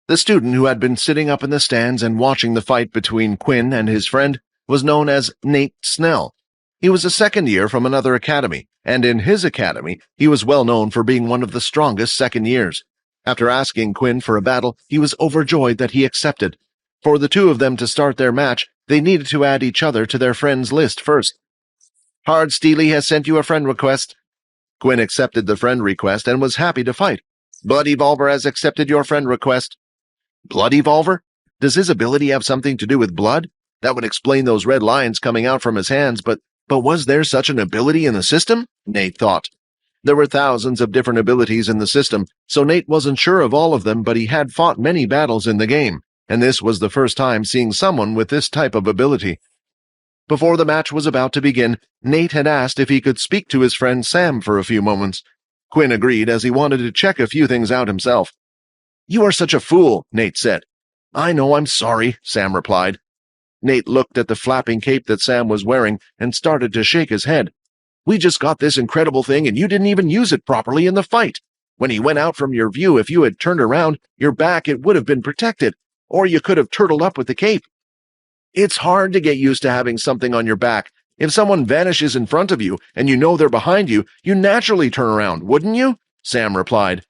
The student who had been sitting up in the stands and watching the fight between Quinn and his friend was known as Nate Snell. He was a second year from another academy, and in his academy, he was well known for being one of the strongest second years. After asking Quinn for a battle, he was overjoyed that he accepted. For the two of them to start their match, they needed to add each other to their friends list first. Hard Steely has sent you a friend request. Quinn accepted the friend request and was happy to fight. Blood Evolver has accepted your friend request. Blood Evolver? Does his ability have something to do with blood? That would explain those red lines coming out from his hands, but was there such an ability in the system? Nate thought. There were thousands of different abilities in the system, so Nate wasn't sure of all of them, but he had fought many battles in the game, and this was the first time seeing someone with this type of ability. Before the match was about to begin, Nate had asked if he could speak to his friend Sam for a few moments. Quinn agreed as he wanted to check a few things out himself. You are such a fool, Nate said. I know, I'm sorry, Sam replied. Nate looked at the flapping cape that Sam was wearing and started to shake his head. We just got this incredible thing and you didn't even use it properly in the fight. When he went out from your view, if you had turned around your back, it would have been protected, or you could have turtled up with the cape. It's hard to get used to having something on your back. If someone vanishes in front of you and you know they're behind you, you naturally turn around, wouldn't you? Sam replied.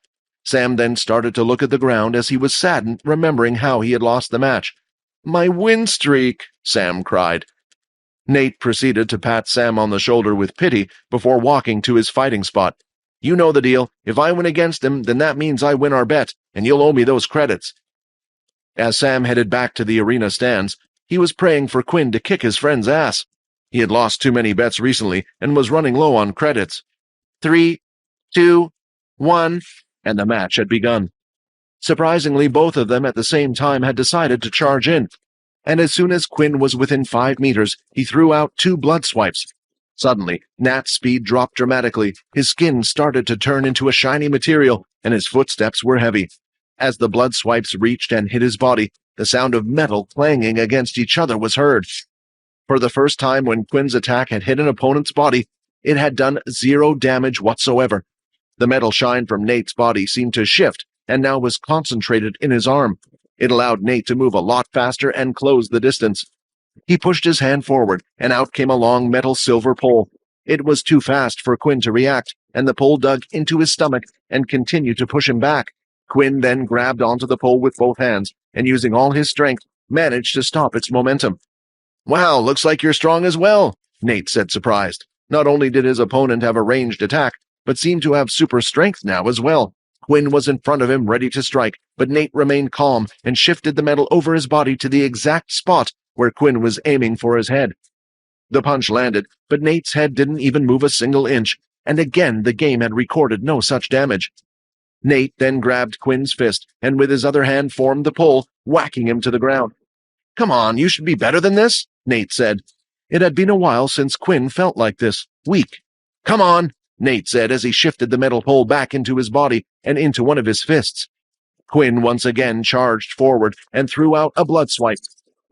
Sam then started to look at the ground as he was saddened, remembering how he had lost the match. My win streak, Sam cried. Nate proceeded to pat Sam on the shoulder with pity before walking to his fighting spot. You know the deal. If I win against him, then that means I win our bet, and you'll owe me those credits. As Sam headed back to the arena stands, he was praying for Quinn to kick his friend's ass. He had lost too many bets recently and was running low on credits. 3, 2, 1, and the match had begun. Surprisingly, both of them at the same time had decided to charge in, and as soon as Quinn was within 5 meters, he threw out 2 blood swipes. Suddenly, Nat's speed dropped dramatically, his skin started to turn into a shiny material, and his footsteps were heavy. As the blood swipes reached and hit his body, the sound of metal clanging against each other was heard. For the first time when Quinn's attack had hit an opponent's body, it had done 0 damage whatsoever. The metal shine from Nate's body seemed to shift, and now was concentrated in his arm. It allowed Nate to move a lot faster and close the distance. He pushed his hand forward, and out came a long metal silver pole. It was too fast for Quinn to react, and the pole dug into his stomach and continued to push him back. Quinn then grabbed onto the pole with both hands, and using all his strength, managed to stop its momentum. Wow, looks like you're strong as well, Nate said, surprised. Not only did his opponent have a ranged attack, but seemed to have super strength now as well. Quinn was in front of him, ready to strike, but Nate remained calm and shifted the metal over his body to the exact spot where Quinn was aiming for his head. The punch landed, but Nate's head didn't even move a single inch, and again the game had recorded no such damage. Nate then grabbed Quinn's fist, and with his other hand formed the pole, whacking him to the ground. Come on, you should be better than this, Nate said. It had been a while since Quinn felt like this, weak. Come on, Nate said as he shifted the metal pole back into his body and into one of his fists. Quinn once again charged forward and threw out a blood swipe.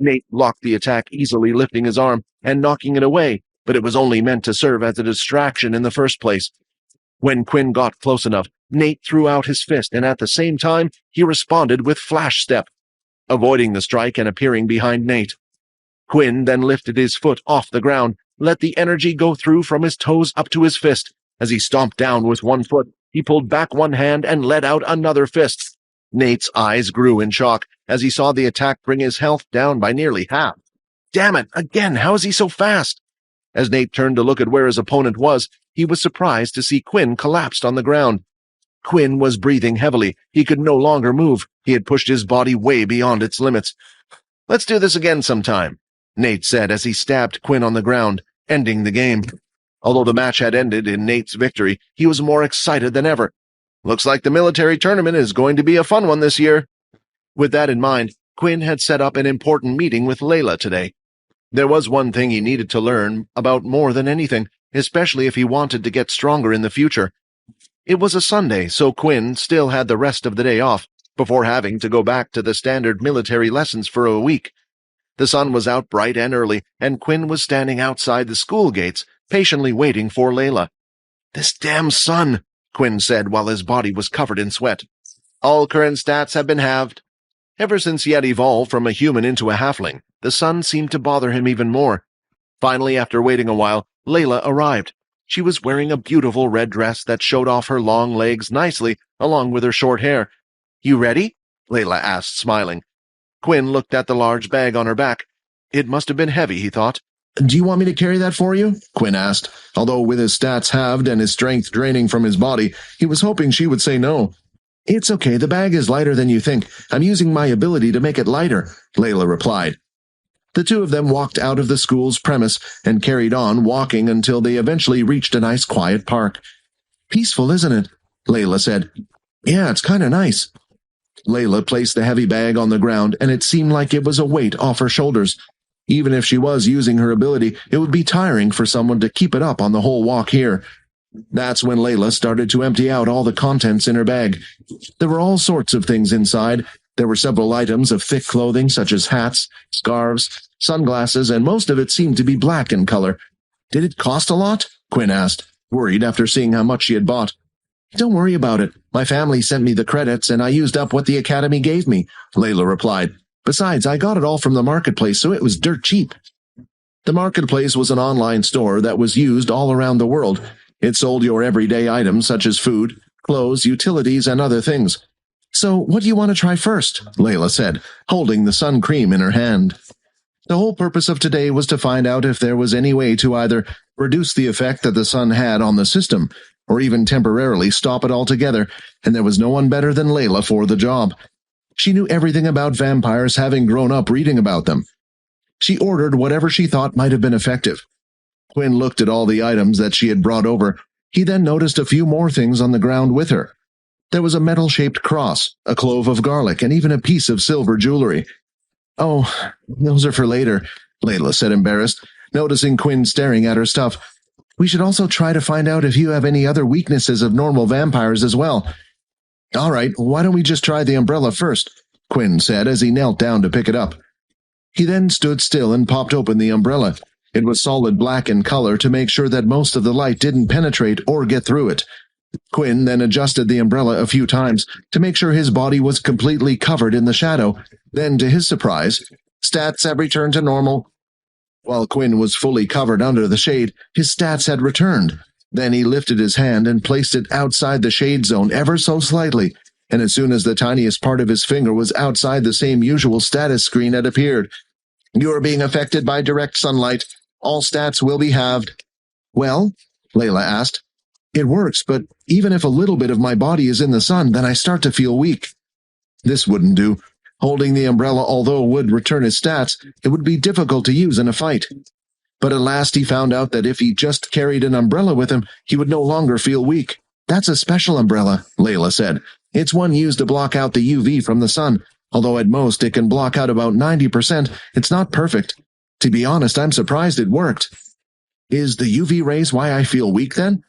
Nate blocked the attack, easily lifting his arm and knocking it away, but it was only meant to serve as a distraction in the first place. When Quinn got close enough, Nate threw out his fist, and at the same time, he responded with flash step, avoiding the strike and appearing behind Nate. Quinn then lifted his foot off the ground, let the energy go through from his toes up to his fist. As he stomped down with one foot, he pulled back one hand and let out another fist. Nate's eyes grew in shock as he saw the attack bring his health down by nearly half. Damn it, again, how is he so fast? As Nate turned to look at where his opponent was, he was surprised to see Quinn collapsed on the ground. Quinn was breathing heavily. He could no longer move. He had pushed his body way beyond its limits. Let's do this again sometime, Nate said as he stabbed Quinn on the ground, ending the game. Although the match had ended in Nate's victory, he was more excited than ever. Looks like the military tournament is going to be a fun one this year. With that in mind, Quinn had set up an important meeting with Layla today. There was one thing he needed to learn about more than anything, especially if he wanted to get stronger in the future. It was a Sunday, so Quinn still had the rest of the day off, before having to go back to the standard military lessons for a week. The sun was out bright and early, and Quinn was standing outside the school gates, patiently waiting for Layla. This damn sun, Quinn said while his body was covered in sweat. All current stats have been halved. Ever since he had evolved from a human into a halfling, the sun seemed to bother him even more. Finally, after waiting a while, Layla arrived. She was wearing a beautiful red dress that showed off her long legs nicely, along with her short hair. "You ready?" Layla asked, smiling. Quinn looked at the large bag on her back. It must have been heavy, he thought. "Do you want me to carry that for you?" Quinn asked. Although with his stats halved and his strength draining from his body, he was hoping she would say no. "It's okay, the bag is lighter than you think. I'm using my ability to make it lighter," Layla replied. The two of them walked out of the school's premise and carried on walking until they eventually reached a nice quiet park. "Peaceful, isn't it?" Layla said. "Yeah, it's kinda nice." Layla placed the heavy bag on the ground, and it seemed like it was a weight off her shoulders. Even if she was using her ability, it would be tiring for someone to keep it up on the whole walk here. That's when Layla started to empty out all the contents in her bag. There were all sorts of things inside. There were several items of thick clothing such as hats, scarves, sunglasses, and most of it seemed to be black in color. "Did it cost a lot?" Quinn asked, worried after seeing how much she had bought. "Don't worry about it. My family sent me the credits and I used up what the Academy gave me," Layla replied. "Besides, I got it all from the marketplace, so it was dirt cheap." The marketplace was an online store that was used all around the world. It sold your everyday items such as food, clothes, utilities, and other things. "So, what do you want to try first?" Layla said, holding the sun cream in her hand. The whole purpose of today was to find out if there was any way to either reduce the effect that the sun had on the system, or even temporarily stop it altogether, and there was no one better than Layla for the job. She knew everything about vampires, having grown up reading about them. She ordered whatever she thought might have been effective. Quinn looked at all the items that she had brought over. He then noticed a few more things on the ground with her. There was a metal-shaped cross, a clove of garlic, and even a piece of silver jewelry. "Oh, those are for later," Layla said, embarrassed, noticing Quinn staring at her stuff. "We should also try to find out if you have any other weaknesses of normal vampires as well." "All right, why don't we just try the umbrella first?" Quinn said as he knelt down to pick it up. He then stood still and popped open the umbrella. It was solid black in color to make sure that most of the light didn't penetrate or get through it. Quinn then adjusted the umbrella a few times to make sure his body was completely covered in the shadow. Then, to his surprise, stats have returned to normal. While Quinn was fully covered under the shade, his stats had returned. Then he lifted his hand and placed it outside the shade zone ever so slightly, and as soon as the tiniest part of his finger was outside the same usual status screen had appeared. "You are being affected by direct sunlight. All stats will be halved." "Well?" Layla asked. "It works, but even if a little bit of my body is in the sun, then I start to feel weak." This wouldn't do. Holding the umbrella, although it would return his stats, it would be difficult to use in a fight. But at last he found out that if he just carried an umbrella with him, he would no longer feel weak. "That's a special umbrella," Layla said. "It's one used to block out the UV from the sun. Although at most it can block out about 90%, it's not perfect. To be honest, I'm surprised it worked." "Is the UV rays why I feel weak then?"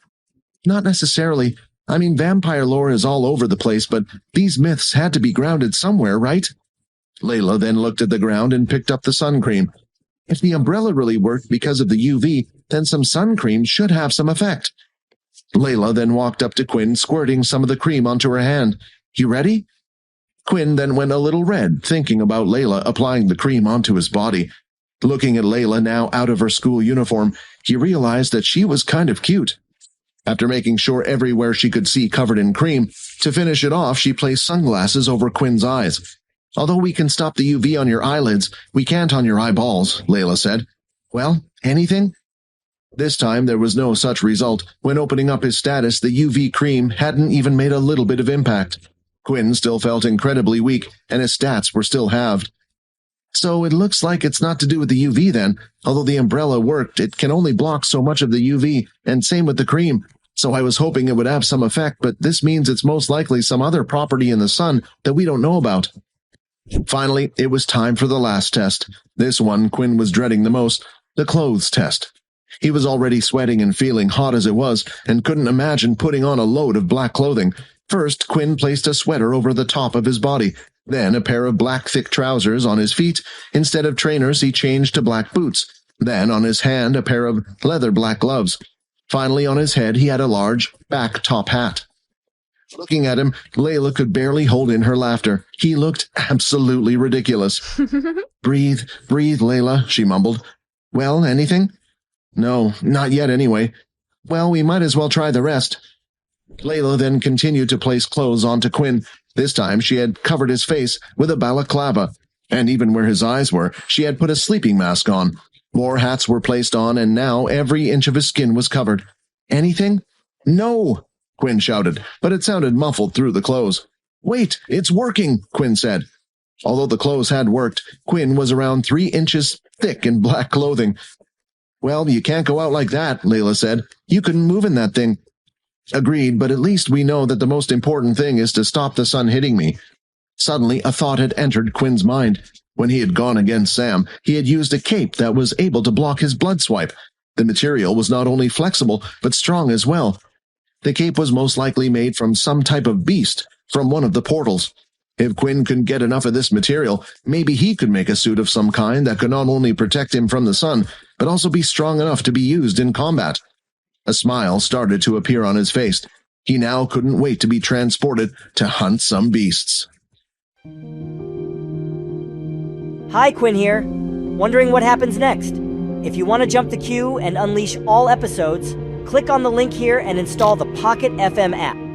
"Not necessarily. I mean, vampire lore is all over the place, but these myths had to be grounded somewhere, right?" Layla then looked at the ground and picked up the sun cream. If the umbrella really worked because of the UV, then some sun cream should have some effect. Layla then walked up to Quinn, squirting some of the cream onto her hand. "You ready?" Quinn then went a little red, thinking about Layla applying the cream onto his body. Looking at Layla now out of her school uniform, he realized that she was kind of cute. After making sure everywhere she could see covered in cream, to finish it off she placed sunglasses over Quinn's eyes. "Although we can stop the UV on your eyelids, we can't on your eyeballs," Layla said. "Well, anything?" This time there was no such result. When opening up his status, the UV cream hadn't even made a little bit of impact. Quinn still felt incredibly weak, and his stats were still halved. "So it looks like it's not to do with the UV then. Although the umbrella worked, it can only block so much of the UV, and same with the cream. So I was hoping it would have some effect, but this means it's most likely some other property in the sun that we don't know about." Finally, it was time for the last test. This one Quinn was dreading the most, the clothes test. He was already sweating and feeling hot as it was, and couldn't imagine putting on a load of black clothing. First, Quinn placed a sweater over the top of his body, then a pair of black thick trousers on his feet. Instead of trainers, he changed to black boots. Then on his hand, a pair of leather black gloves. Finally, on his head, he had a large back top hat. Looking at him, Layla could barely hold in her laughter. He looked absolutely ridiculous. Breathe, Layla, she mumbled. Well, anything? No, not yet anyway. Well, we might as well try the rest. Layla then continued to place clothes onto Quinn. This time she had covered his face with a balaclava, and even where his eyes were, she had put a sleeping mask on. More hats were placed on, and now every inch of his skin was covered. Anything? No, Quinn shouted, but it sounded muffled through the clothes. Wait, it's working, Quinn said. Although the clothes had worked, Quinn was around 3 inches thick in black clothing. Well, you can't go out like that, Layla said. You couldn't move in that thing. Agreed, but at least we know that the most important thing is to stop the sun hitting me. Suddenly, a thought had entered Quinn's mind. When he had gone against Sam, he had used a cape that was able to block his blood swipe. The material was not only flexible, but strong as well. The cape was most likely made from some type of beast, from one of the portals. If Quinn could get enough of this material, maybe he could make a suit of some kind that could not only protect him from the sun, but also be strong enough to be used in combat. A smile started to appear on his face. He now couldn't wait to be transported to hunt some beasts. Hi, Quinn here. Wondering what happens next? If you want to jump the queue and unleash all episodes, click on the link here and install the Pocket FM app.